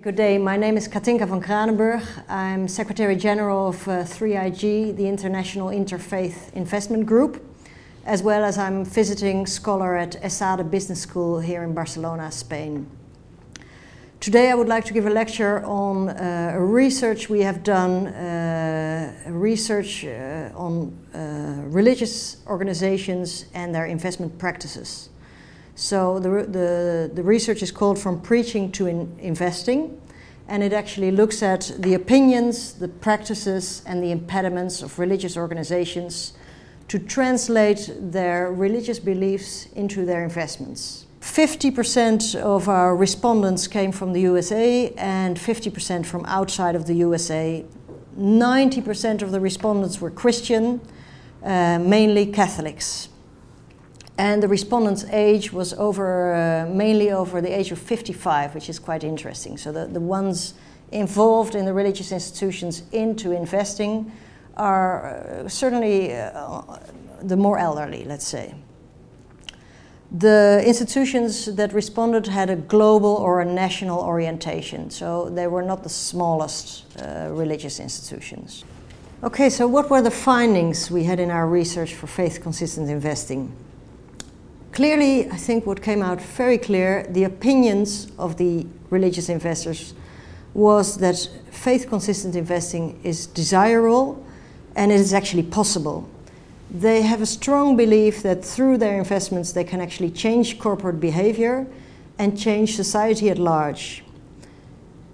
Good day, my name is Katinka van Cranenburgh. I'm Secretary General of 3IG, the International Interfaith Investment Group, as well as I'm visiting scholar at Esade Business School here in Barcelona, Spain. Today I would like to give a lecture on research we have done, on religious organizations and their investment practices. So the research is called From Preaching to Investing, and it actually looks at the opinions, the practices and the impediments of religious organizations to translate their religious beliefs into their investments. 50% of our respondents came from the USA and 50% from outside of the USA. 90% of the respondents were Christian, mainly Catholics. And the respondents' age was mainly over the age of 55, which is quite interesting. So the ones involved in the religious institutions into investing are certainly the more elderly, let's say. The institutions that responded had a global or a national orientation, so they were not the smallest religious institutions. Okay, so what were the findings we had in our research for faith-consistent investing? Clearly, I think what came out very clear, the opinions of the religious investors was that faith-consistent investing is desirable and it is actually possible. They have a strong belief that through their investments they can actually change corporate behavior and change society at large.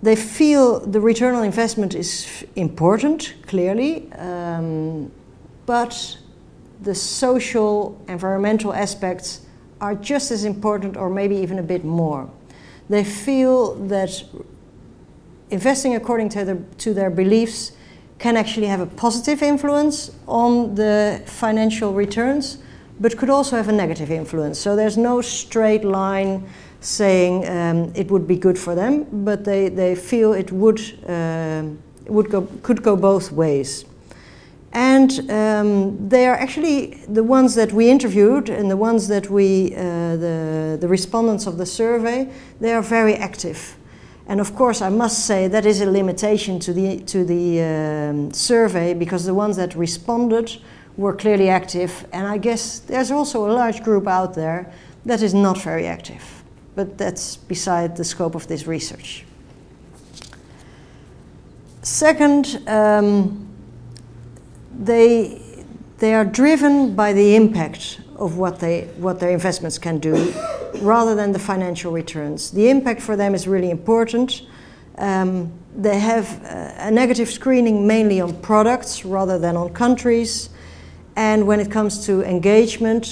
They feel the return on investment is important, clearly, but the social, environmental aspects are just as important or maybe even a bit more. They feel that investing according to their beliefs can actually have a positive influence on the financial returns, but could also have a negative influence. So there's no straight line saying it would be good for them, but they feel it could go both ways. And they are actually the ones that we interviewed and the ones that the respondents of the survey, they are very active. And of course, I must say that is a limitation to the survey, because the ones that responded were clearly active. And I guess there's also a large group out there that is not very active. But that's beside the scope of this research. Second, they are driven by the impact of what their investments can do, rather than the financial returns. The impact for them is really important. They have a negative screening mainly on products rather than on countries. And when it comes to engagement,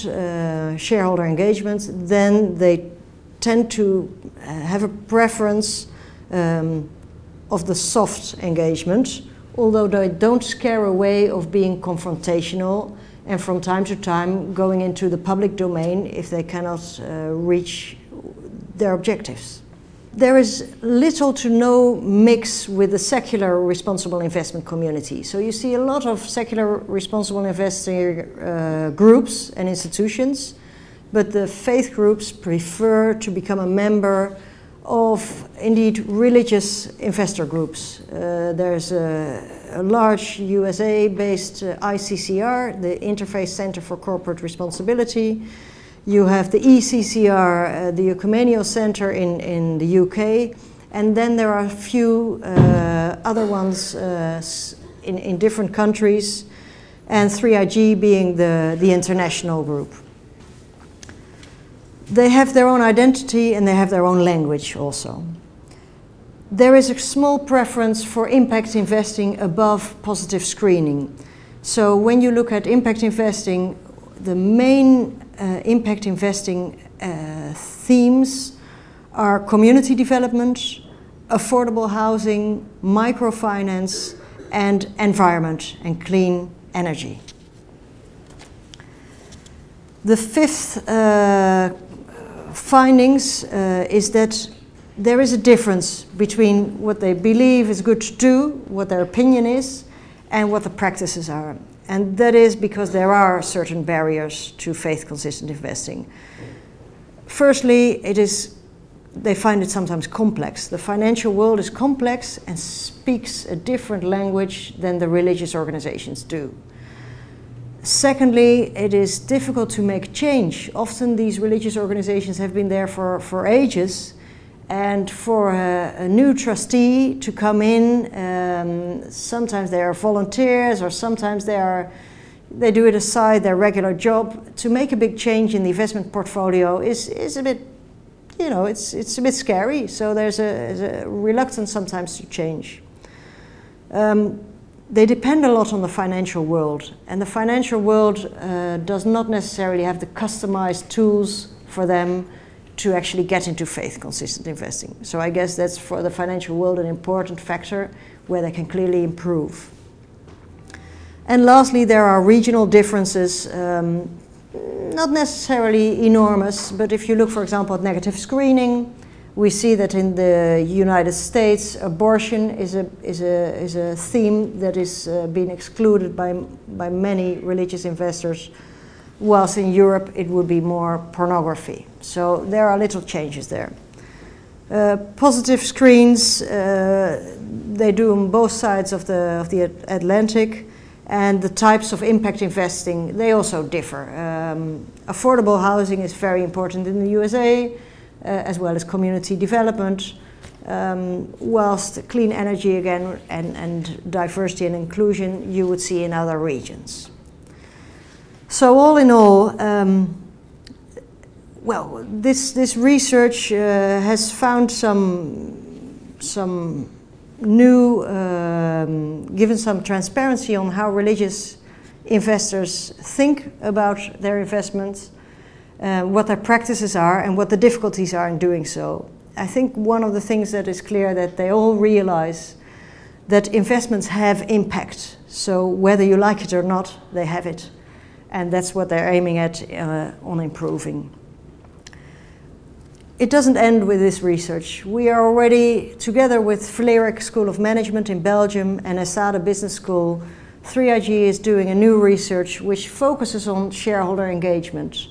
shareholder engagement, then they tend to have a preference of the soft engagement, although they don't scare away of being confrontational and from time to time going into the public domain if they cannot reach their objectives. There is little to no mix with the secular responsible investment community. So you see a lot of secular responsible investing groups and institutions, but the faith groups prefer to become a member of, indeed, religious investor groups. There's a large USA-based ICCR, the Interfaith Center for Corporate Responsibility. You have the ECCR, the Ecumenical Center in the UK. And then there are a few other ones in different countries, and 3IG being the international group. They have their own identity and they have their own language also. There is a small preference for impact investing above positive screening. So when you look at impact investing, the main impact investing themes are community development, affordable housing, microfinance, and environment and clean energy. The fifth findings is that there is a difference between what they believe is good to do, what their opinion is, and what the practices are. And that is because there are certain barriers to faith-consistent investing. Firstly, it is they find it sometimes complex. The financial world is complex and speaks a different language than the religious organizations do. Secondly, it is difficult to make change. Often these religious organizations have been there for ages, and for a new trustee to come in, sometimes they are volunteers, or sometimes they do it aside their regular job. To make a big change in the investment portfolio is a bit, you know, it's a bit scary. So there's a reluctance sometimes to change. They depend a lot on the financial world, and the financial world does not necessarily have the customized tools for them to actually get into faith-consistent investing. So I guess that's for the financial world an important factor where they can clearly improve. And lastly, there are regional differences, not necessarily enormous, but if you look, for example, at negative screening, we see that in the United States, abortion is a theme that is being excluded by many religious investors, whilst in Europe it would be more pornography. So there are little changes there. Positive screens, they do on both sides of the Atlantic, and the types of impact investing, they also differ. Affordable housing is very important in the USA, as well as community development, whilst clean energy again and diversity and inclusion you would see in other regions. So all in all, well, this research has found some new, given some transparency on how religious investors think about their investments, what their practices are and what the difficulties are in doing so. I think one of the things that is clear that they all realize that investments have impact. So whether you like it or not, they have it. And that's what they're aiming at on improving. It doesn't end with this research. We are already, together with Vlerick School of Management in Belgium and Esade Business School, 3IG is doing a new research which focuses on shareholder engagement.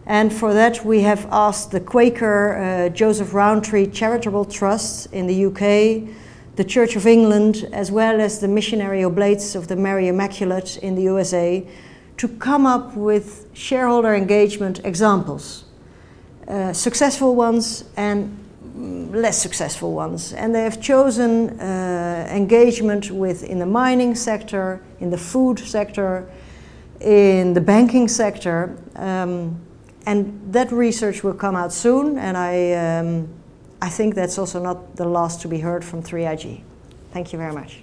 And for that we have asked the Quaker Joseph Rowntree Charitable Trust in the UK, the Church of England, as well as the Missionary Oblates of the Mary Immaculate in the USA, to come up with shareholder engagement examples, successful ones and less successful ones. And they have chosen engagement in the mining sector, in the food sector, in the banking sector, and that research will come out soon, and I think that's also not the last to be heard from 3IG. Thank you very much.